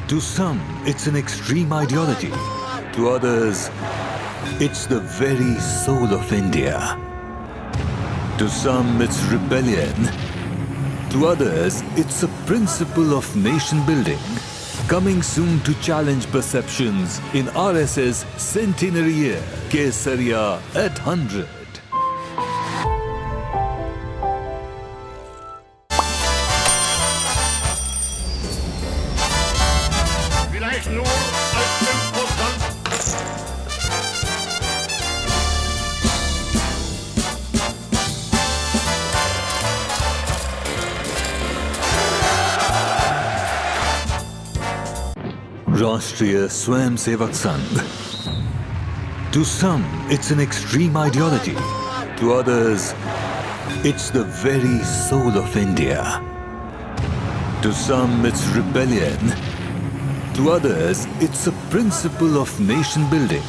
To some, it's an extreme ideology. To others, it's the very soul of India. To some, it's rebellion. To others, it's a principle of nation building, coming soon to challenge perceptions in RSS centenary year, Kesariya at 100. Vielleicht nur als 5%. Rashtriya Swayamsevak Sangh. To some, it's an extreme ideology. To others, it's the very soul of India. To some, it's rebellion. To others, it's a principle of nation building,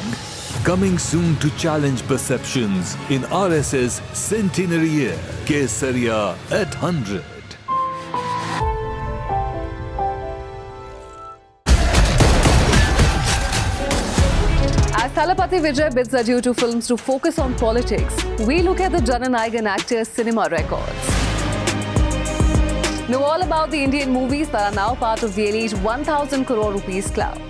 coming soon to challenge perceptions in RSS centenary year, Kesariya at 100. As Thalapathy Vijay bids adieu to films to focus on politics, we look at the Jananayagan actor's cinema records. Know all about the Indian movies that are now part of the elite 1,000 crore rupees club.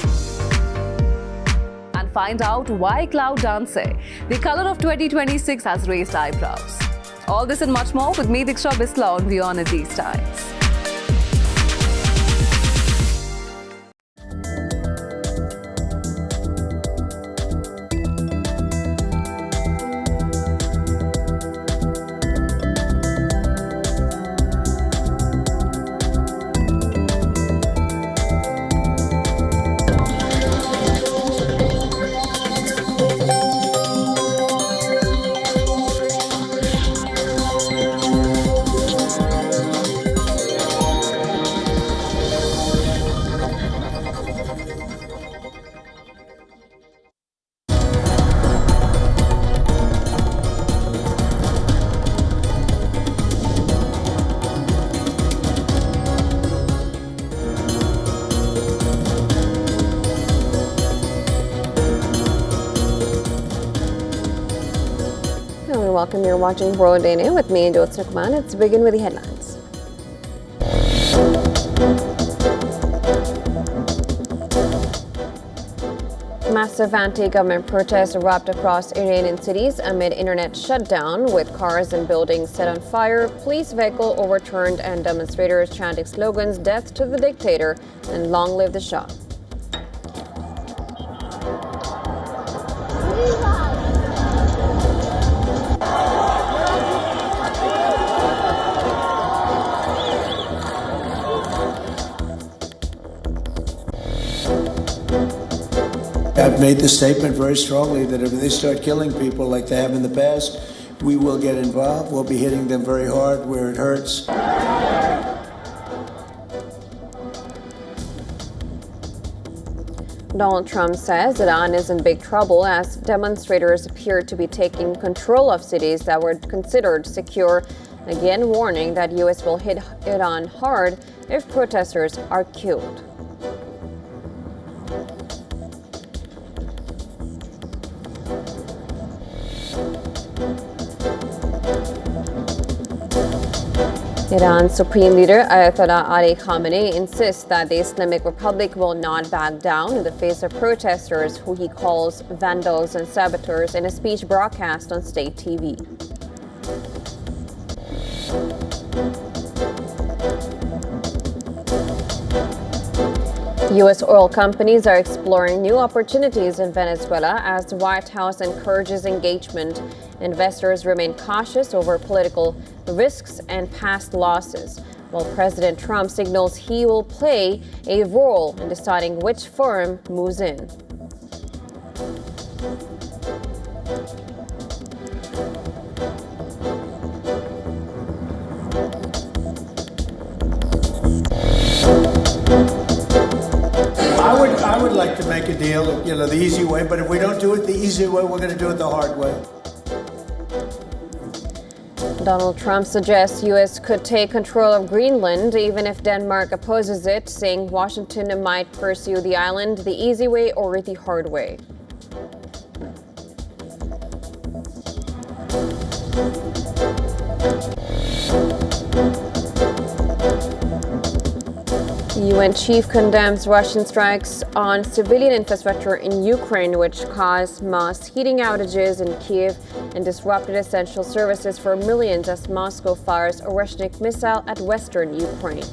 And find out why Cloud Dance, the color of 2026, has raised eyebrows. All this and much more with me, Diksha Bisla, on WION at these times. Welcome. You're watching World Day Now with me, Jyotsna Kumar. Let's begin with the headlines. Massive anti-government protests erupt across Iranian cities amid internet shutdown, with cars and buildings set on fire, police vehicle overturned, and demonstrators chanting slogans, "Death to the dictator" and "Long live the Shah." I've made the statement very strongly that if they start killing people like they have in the past, we will get involved. We'll be hitting them very hard where it hurts. Donald Trump says Iran is in big trouble as demonstrators appear to be taking control of cities that were considered secure, again warning that U.S. will hit Iran hard if protesters are killed. Iran's Supreme Leader Ayatollah Ali Khamenei insists that the Islamic Republic will not back down in the face of protesters who he calls vandals and saboteurs in a speech broadcast on state TV. U.S. oil companies are exploring new opportunities in Venezuela as the White House encourages engagement. Investors remain cautious over political risks and past losses, while President Trump signals he will play a role in deciding which firm moves in. I would like to make a deal, the easy way, but if we don't do it the easy way, we're going to do it the hard way. Donald Trump suggests U.S. could take control of Greenland even if Denmark opposes it, saying Washington might pursue the island the easy way or the hard way. The UN chief condemns Russian strikes on civilian infrastructure in Ukraine, which caused mass heating outages in Kiev and disrupted essential services for millions as Moscow fires a Oreshnik missile at western Ukraine.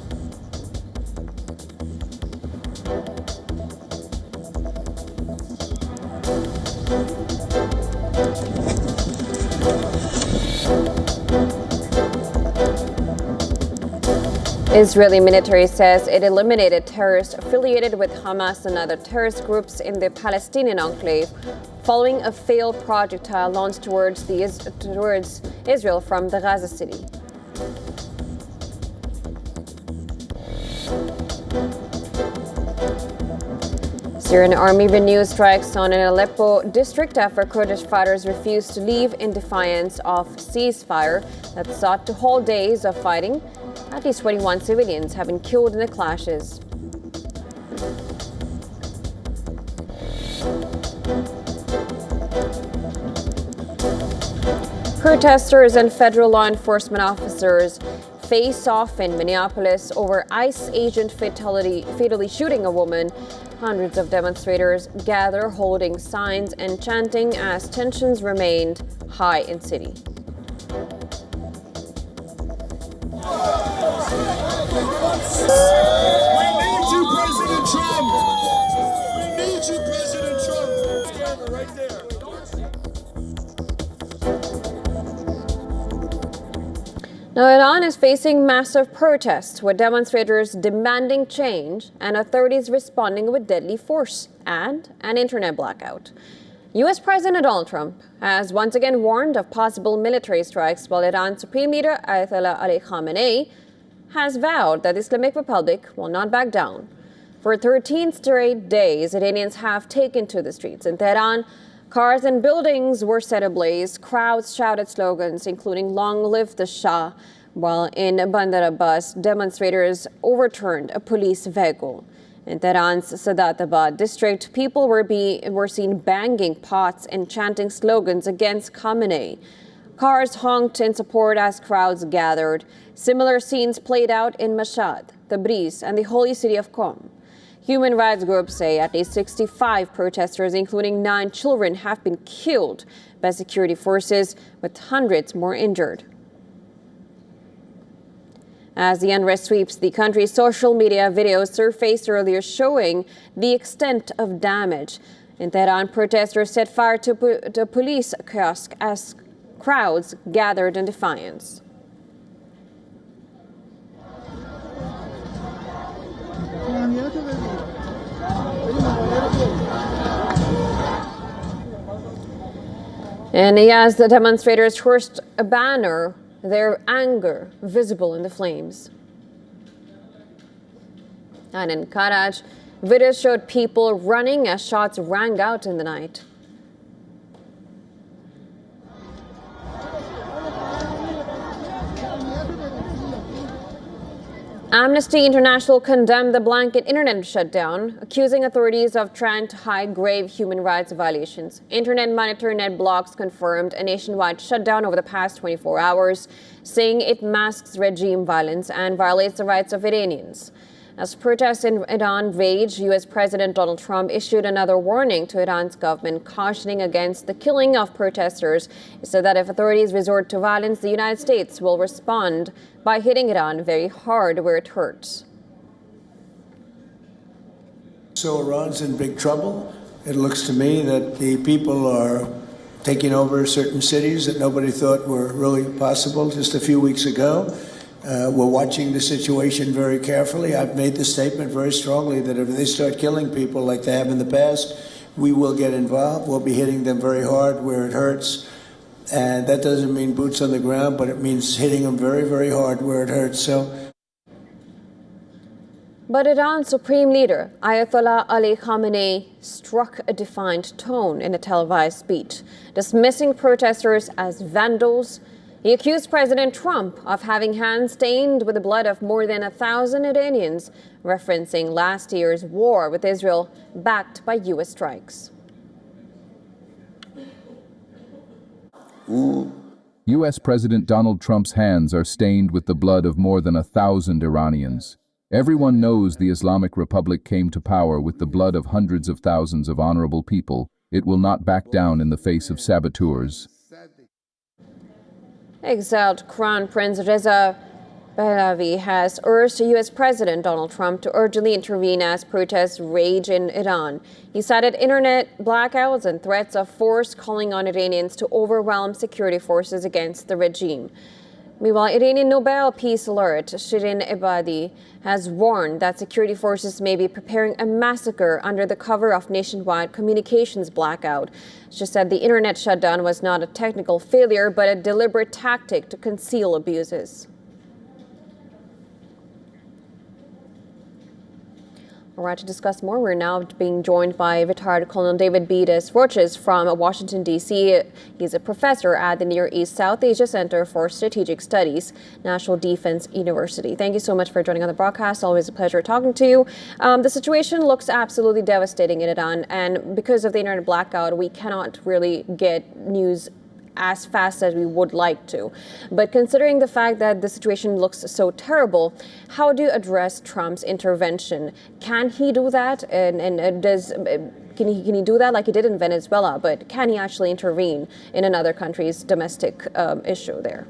Israeli military says it eliminated terrorists affiliated with Hamas and other terrorist groups in the Palestinian enclave following a failed projectile launched towards Israel from the Gaza City. Syrian army renews strikes on an Aleppo district after Kurdish fighters refused to leave in defiance of ceasefire that sought to halt days of fighting. At least 21 civilians have been killed in the clashes. Protesters and federal law enforcement officers face off in Minneapolis over ICE agent fatally shooting a woman. Hundreds of demonstrators gather holding signs and chanting as tensions remained high in city. Now, Iran is facing massive protests with demonstrators demanding change and authorities responding with deadly force and an internet blackout. U.S. President Donald Trump has once again warned of possible military strikes, while Iran's Supreme Leader Ayatollah Ali Khamenei has vowed that the Islamic Republic will not back down. For 13 straight days, Iranians have taken to the streets. In Tehran, cars and buildings were set ablaze. Crowds shouted slogans, including "Long live the Shah," while in Bandar Abbas, demonstrators overturned a police vehicle. In Tehran's Sadatabad district, people were seen banging pots and chanting slogans against Khamenei. Cars honked in support as crowds gathered. Similar scenes played out in Mashhad, Tabriz, and the holy city of Qom. Human rights groups say at least 65 protesters, including 9 children, have been killed by security forces, with hundreds more injured. As the unrest sweeps the country, social media videos surfaced earlier showing the extent of damage. In Tehran, protesters set fire to a police kiosk as crowds gathered in defiance. And as the demonstrators hoisted a banner, their anger visible in the flames. And in Karaj, videos showed people running as shots rang out in the night. Amnesty International condemned the blanket internet shutdown, accusing authorities of trying to hide grave human rights violations. Internet monitor NetBlocks confirmed a nationwide shutdown over the past 24 hours, saying it masks regime violence and violates the rights of Iranians. As protests in Iran rage, U.S. President Donald Trump issued another warning to Iran's government, cautioning against the killing of protesters. He said that if authorities resort to violence, the United States will respond by hitting Iran very hard where it hurts. So Iran's in big trouble. It looks to me that the people are taking over certain cities that nobody thought were really possible just a few weeks ago. We're watching the situation very carefully. I've made the statement very strongly that if they start killing people like they have in the past, we will get involved. We'll be hitting them very hard where it hurts. And that doesn't mean boots on the ground, but it means hitting them very, very hard where it hurts. But Iran's Supreme Leader, Ayatollah Ali Khamenei, struck a defiant tone in a televised speech, dismissing protesters as vandals He accused President Trump of having hands stained with the blood of more than 1,000 Iranians, referencing last year's war with Israel backed by U.S. strikes. U.S. President Donald Trump's hands are stained with the blood of more than 1,000 Iranians. Everyone knows the Islamic Republic came to power with the blood of hundreds of thousands of honorable people. It will not back down in the face of saboteurs. Exiled Crown Prince Reza Pahlavi has urged U.S. President Donald Trump to urgently intervene as protests rage in Iran. He cited internet blackouts and threats of force, calling on Iranians to overwhelm security forces against the regime. Meanwhile, Iranian Nobel Peace Laureate Shirin Ebadi has warned that security forces may be preparing a massacre under the cover of nationwide communications blackout. She said the internet shutdown was not a technical failure, but a deliberate tactic to conceal abuses. All right, to discuss more, we're now being joined by retired Colonel David B. Roches from Washington, D.C. He's a professor at the Near East South Asia Center for Strategic Studies, National Defense University. Thank you so much for joining on the broadcast. Always a pleasure talking to you. The situation looks absolutely devastating in Iran, and because of the internet blackout, we cannot really get news as fast as we would like to. But considering the fact that the situation looks so terrible, how do you address Trump's intervention? Can he do that? And can he do that like he did in Venezuela? But can he actually intervene in another country's domestic issue there?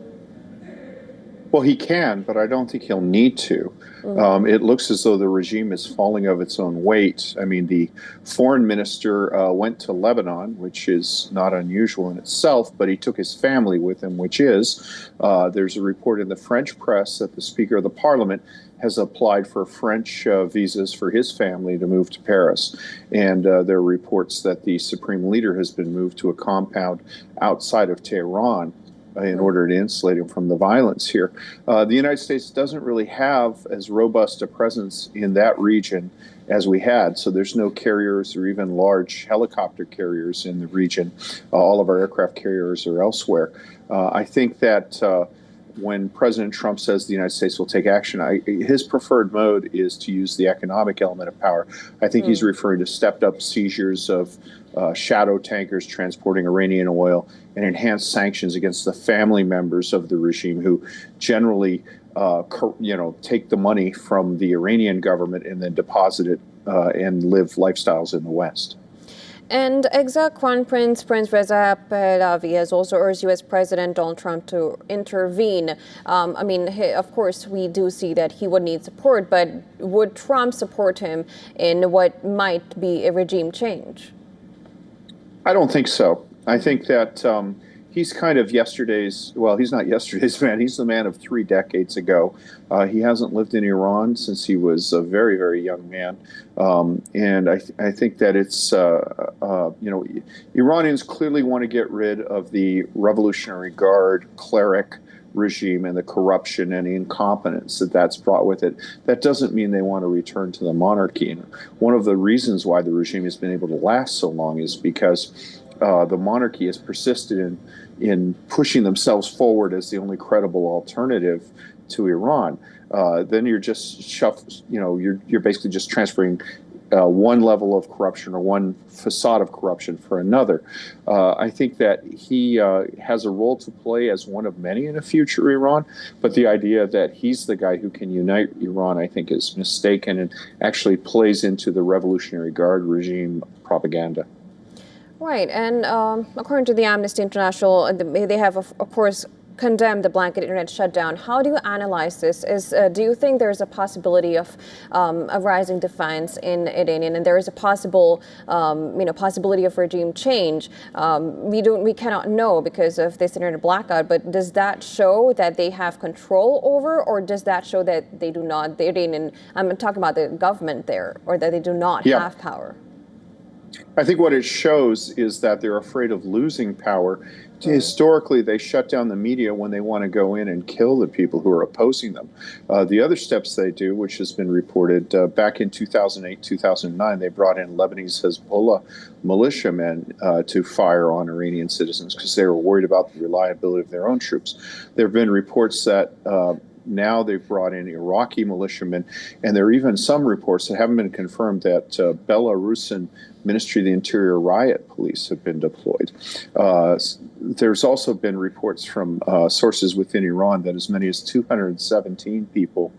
Well, he can, but I don't think he'll need to. It looks as though the regime is falling of its own weight. I mean, the foreign minister went to Lebanon, which is not unusual in itself, but he took his family with him, which is. There's a report in the French press that the Speaker of the Parliament has applied for French visas for his family to move to Paris. And there are reports that the Supreme Leader has been moved to a compound outside of Tehran in order to insulate him from the violence here. The United States doesn't really have as robust a presence in that region as we had. So there's no carriers or even large helicopter carriers in the region. All of our aircraft carriers are elsewhere. I think that when President Trump says the United States will take action, his preferred mode is to use the economic element of power. I think he's referring to stepped up seizures of shadow tankers transporting Iranian oil and enhanced sanctions against the family members of the regime who generally, take the money from the Iranian government and then deposit it and live lifestyles in the West. And exiled Crown Prince Reza Pahlavi has also urged U.S. President Donald Trump to intervene. Of course, we do see that he would need support, but would Trump support him in what might be a regime change? I don't think so. I think that he's kind of he's not yesterday's man. He's the man of 3 decades ago. He hasn't lived in Iran since he was a very, very young man. And I think that it's, Iranians clearly want to get rid of the Revolutionary Guard cleric regime and the corruption and incompetence that's brought with it. That doesn't mean they want to return to the monarchy. And one of the reasons why the regime has been able to last so long is because the monarchy has persisted in pushing themselves forward as the only credible alternative to Iran. Then you're just you're basically just transferring one level of corruption or one facade of corruption for another. I think that he has a role to play as one of many in a future Iran, but the idea that he's the guy who can unite Iran, I think, is mistaken and actually plays into the Revolutionary Guard regime propaganda. Right, and according to the Amnesty International, they have, of course, condemned the blanket internet shutdown. How do you analyze this? Do you think there's a possibility of a rising defiance in Iranian, and there is a possibility of regime change? We cannot know because of this internet blackout. But does that show that they have control over, or does that show that they do not? The Iranian, I'm talking about the government there, or that they do not have power. I think what it shows is that they're afraid of losing power Historically, they shut down the media when they want to go in and kill the people who are opposing them. The other steps they do, which has been reported back in 2008, 2009, they brought in Lebanese Hezbollah militiamen to fire on Iranian citizens because they were worried about the reliability of their own troops. There have been reports that now they've brought in Iraqi militiamen, and there are even some reports that haven't been confirmed that Belarusian Ministry of the Interior riot police have been deployed. There's also been reports from sources within Iran that as many as 217 people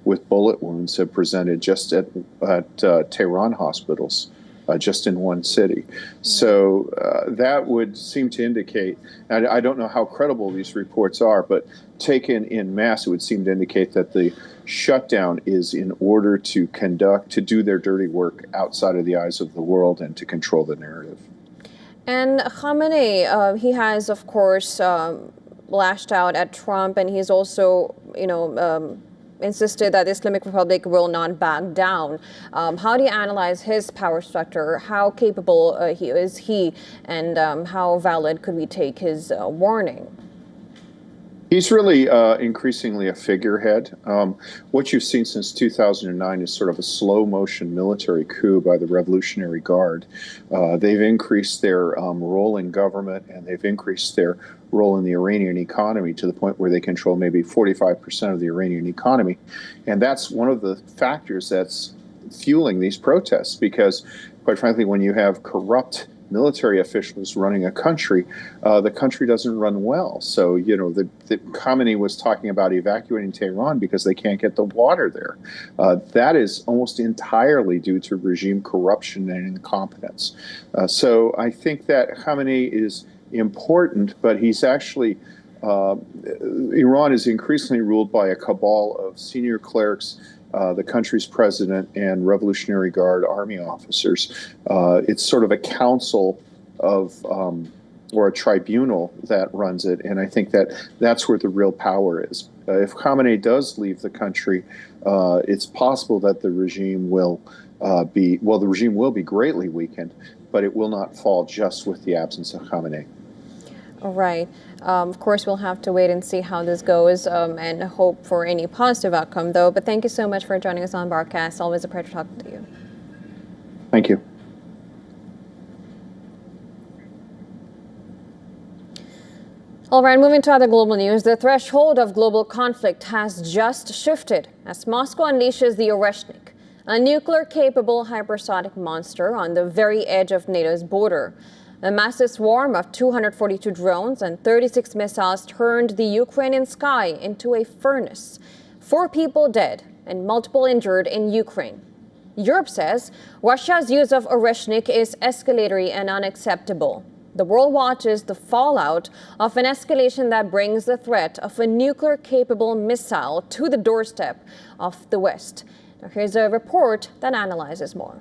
with bullet wounds have presented just at Tehran hospitals. Just in one city. So that would seem to indicate, and I don't know how credible these reports are, but taken in mass, it would seem to indicate that the shutdown is in order to do their dirty work outside of the eyes of the world and to control the narrative. And Khamenei, he has, of course, lashed out at Trump, and he's also, insisted that the Islamic Republic will not back down. How do you analyze his power structure? How capable is he, and how valid could we take his warning? He's really increasingly a figurehead. What you've seen since 2009 is sort of a slow motion military coup by the Revolutionary Guard. They've increased their role in government, and they've increased their role in the Iranian economy to the point where they control maybe 45% of the Iranian economy. And that's one of the factors that's fueling these protests, because quite frankly, when you have corrupt military officials running a country, the country doesn't run well. So, the Khamenei was talking about evacuating Tehran because they can't get the water there. That is almost entirely due to regime corruption and incompetence. So I think that Khamenei is important, but he's actually, Iran is increasingly ruled by a cabal of senior clerics, the country's president, and Revolutionary Guard army officers. It's sort of a council of, or a tribunal that runs it, and I think that that's where the real power is. If Khamenei does leave the country, it's possible that the regime will be greatly weakened, but it will not fall just with the absence of Khamenei. All right. Of course, we'll have to wait and see how this goes and hope for any positive outcome, though. But thank you so much for joining us on broadcast. Always a pleasure talking to you. Thank you. All right, moving to other global news. The threshold of global conflict has just shifted as Moscow unleashes the Oreshnik, a nuclear-capable hypersonic monster on the very edge of NATO's border. A massive swarm of 242 drones and 36 missiles turned the Ukrainian sky into a furnace. 4 people dead and multiple injured in Ukraine. Europe says Russia's use of Oreshnik is escalatory and unacceptable. The world watches the fallout of an escalation that brings the threat of a nuclear-capable missile to the doorstep of the West. Now here's a report that analyzes more.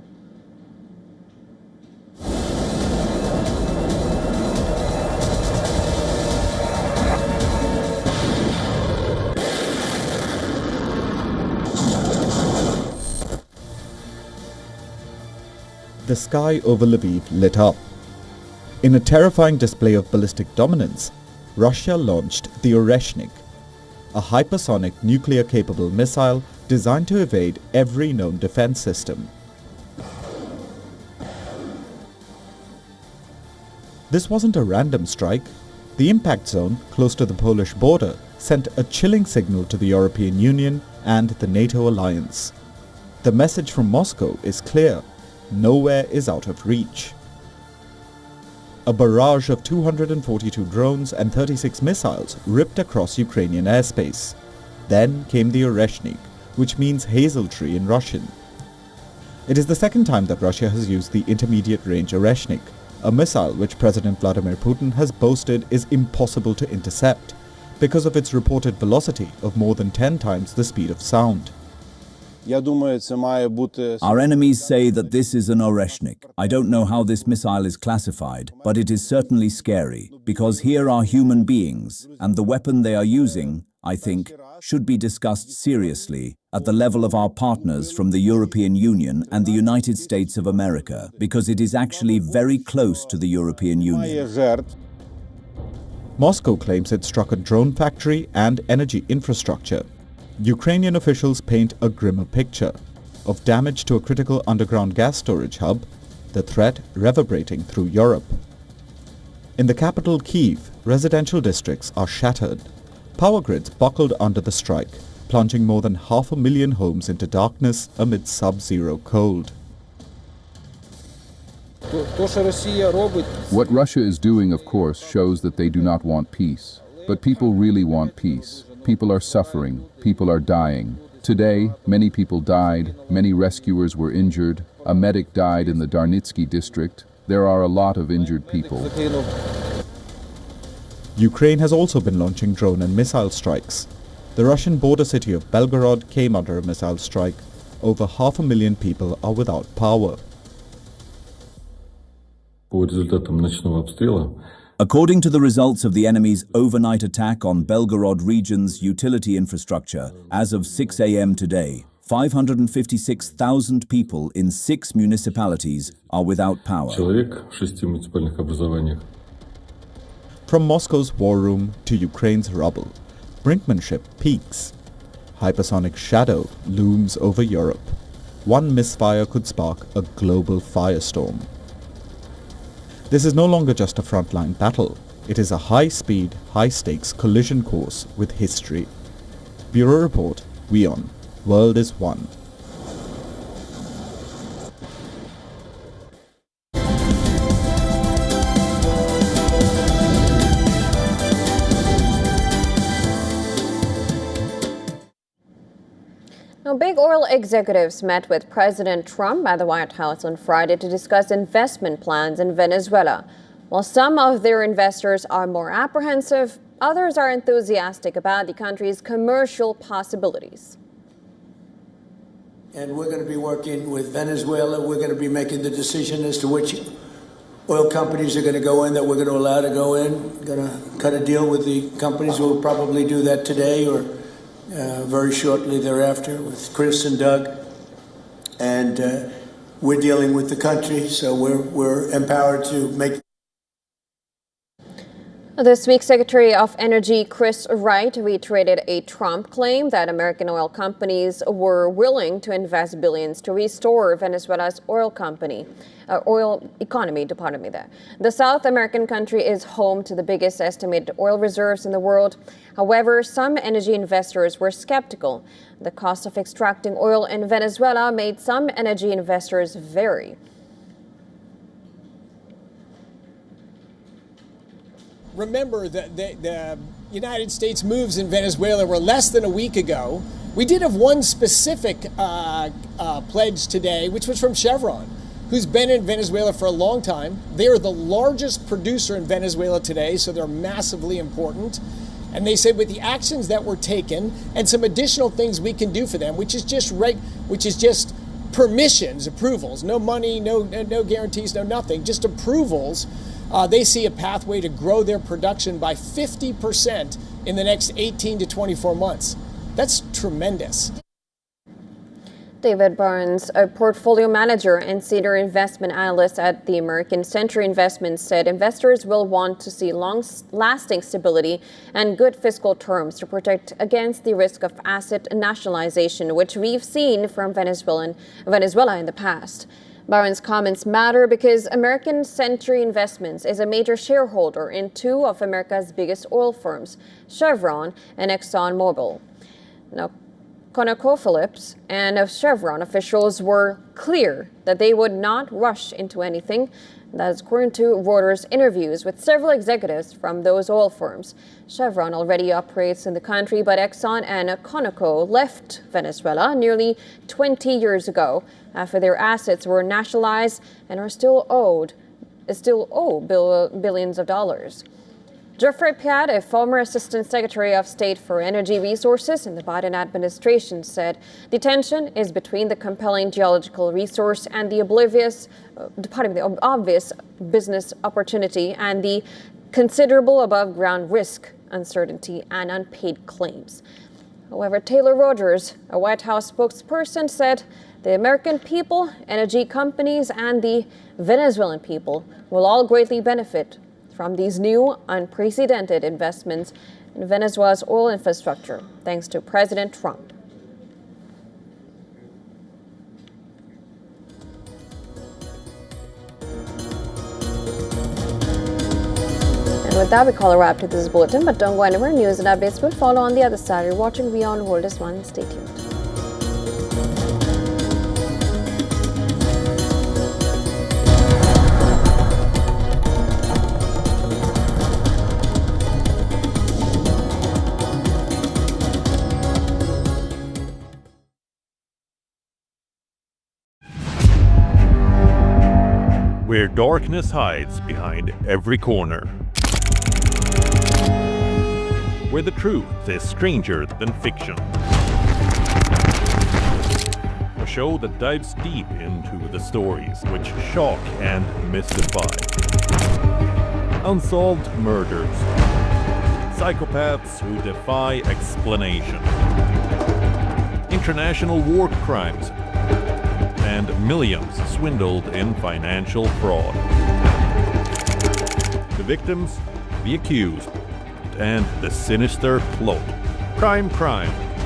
The sky over Lviv lit up. In a terrifying display of ballistic dominance, Russia launched the Oreshnik, a hypersonic nuclear-capable missile designed to evade every known defense system. This wasn't a random strike. The impact zone, close to the Polish border, sent a chilling signal to the European Union and the NATO alliance. The message from Moscow is clear: nowhere is out of reach. A barrage of 242 drones and 36 missiles ripped across Ukrainian airspace. Then came the Oreshnik, which means hazel tree in Russian. It is the second time that Russia has used the intermediate-range Oreshnik, a missile which President Vladimir Putin has boasted is impossible to intercept because of its reported velocity of more than 10 times the speed of sound. Our enemies say that this is an Oreshnik. I don't know how this missile is classified, but it is certainly scary, because here are human beings, and the weapon they are using, I think, should be discussed seriously at the level of our partners from the European Union and the United States of America, because it is actually very close to the European Union. Moscow claims it struck a drone factory and energy infrastructure. Ukrainian officials paint a grimmer picture of damage to a critical underground gas storage hub, the threat reverberating through Europe. In the capital Kyiv, residential districts are shattered. Power grids buckled under the strike, plunging more than 500,000 homes into darkness amid sub-zero cold. What Russia is doing, of course, shows that they do not want peace. But people really want peace. People are suffering. People are dying. Today, many people died. Many rescuers were injured. A medic died in the Darnitsky district. There are a lot of injured people. Ukraine has also been launching drone and missile strikes. The Russian border city of Belgorod came under a missile strike. Over 500,000 people are without power. According to the results of the enemy's overnight attack on Belgorod region's utility infrastructure, as of 6 a.m. today, 556,000 people in 6 municipalities are without power. From Moscow's war room to Ukraine's rubble, brinkmanship peaks. Hypersonic shadow looms over Europe. One misfire could spark a global firestorm. This is no longer just a frontline battle. It is a high-speed, high-stakes collision course with history. Bureau Report, WION. World is One. Now, big oil executives met with President Trump at the White House on Friday to discuss investment plans in Venezuela. While some of their investors are more apprehensive, others are enthusiastic about the country's commercial possibilities. And we're going to be working with Venezuela. We're going to be making the decision as to which oil companies are going to go in, that we're going to allow to go in. We're going to cut a deal with the companies. We'll probably do that today or very shortly thereafter with Chris and Doug. And we're dealing with the country, so we're empowered to make. This week, Secretary of Energy Chris Wright reiterated a Trump claim that American oil companies were willing to invest billions to restore Venezuela's oil economy. The South American country is home to the biggest estimated oil reserves in the world. However, some energy investors were skeptical. The cost of extracting oil in Venezuela made some energy investors wary. Remember that the United States moves in Venezuela were less than a week ago. We did have one specific pledge today, which was from Chevron, who's been in Venezuela for a long time. They are the largest producer in Venezuela today, so they're massively important. And they said with the actions that were taken and some additional things we can do for them, which is just permissions, approvals, no money, no guarantees, no nothing, just approvals. They see a pathway to grow their production by 50% in the next 18 to 24 months. That's tremendous. David Barnes, a portfolio manager and senior investment analyst at the American Century Investments, said investors will want to see long-lasting stability and good fiscal terms to protect against the risk of asset nationalization, which we've seen from Venezuela in the past. Barron's comments matter because American Century Investments is a major shareholder in two of America's biggest oil firms, Chevron and ExxonMobil. Now, ConocoPhillips and Chevron officials were clear that they would not rush into anything. That's according to Reuters interviews with several executives from those oil firms. Chevron already operates in the country, but Exxon and Conoco left Venezuela nearly 20 years ago after their assets were nationalized and are still owe billions of dollars. Jeffrey Piat, a former Assistant Secretary of State for Energy Resources in the Biden administration, said the tension is between the compelling geological resource and the obvious business opportunity and the considerable above-ground risk, uncertainty, and unpaid claims. However, Taylor Rogers, a White House spokesperson, said the American people, energy companies, and the Venezuelan people will all greatly benefit from these new, unprecedented investments in Venezuela's oil infrastructure, thanks to President Trump. And with that, we call a wrap to this bulletin, but don't go anywhere. News and updates will follow on the other side. You're watching WION The World is One. Stay tuned. Where darkness hides behind every corner. Where the truth is stranger than fiction. A show that dives deep into the stories which shock and mystify. Unsolved murders. Psychopaths who defy explanation. International war crimes. And millions swindled in financial fraud. The victims, the accused, and the sinister plot. Crime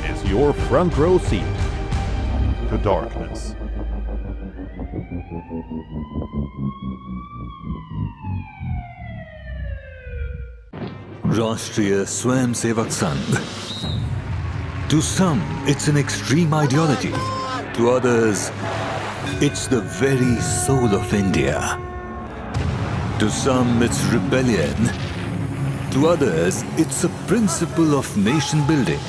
is your front row seat to darkness. Rashtriya Swayamsevak Sangh. To some, it's an extreme ideology. To others, it's the very soul of India. To some, it's rebellion. To others, it's a principle of nation building.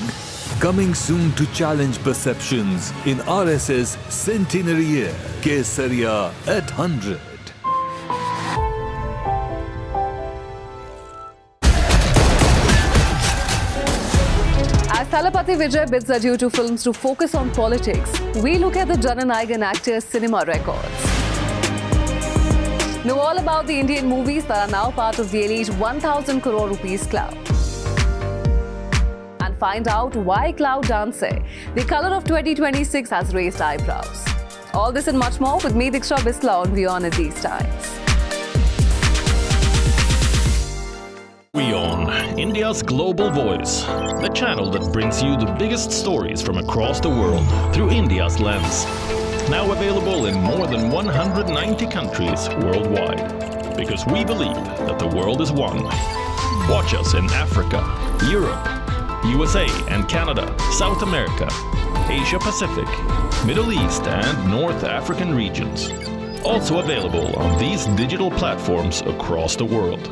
Coming soon to challenge perceptions in RSS centenary year, Kesariya at 100. As Thalapathy Vijay bids adieu to films to focus on politics, we look at the Jananayagan actor's cinema records. Know all about the Indian movies that are now part of the elite 1,000 crore rupees club. And find out why Cloud Dance, the color of 2026, has raised eyebrows. All this and much more with me, Diksha Bisla, on WION at these times. WION, India's global voice, the channel that brings you the biggest stories from across the world through India's lens. Now available in more than 190 countries worldwide. Because we believe that the world is one. Watch us in Africa, Europe, USA and Canada, South America, Asia Pacific, Middle East and North African regions. Also available on these digital platforms across the world.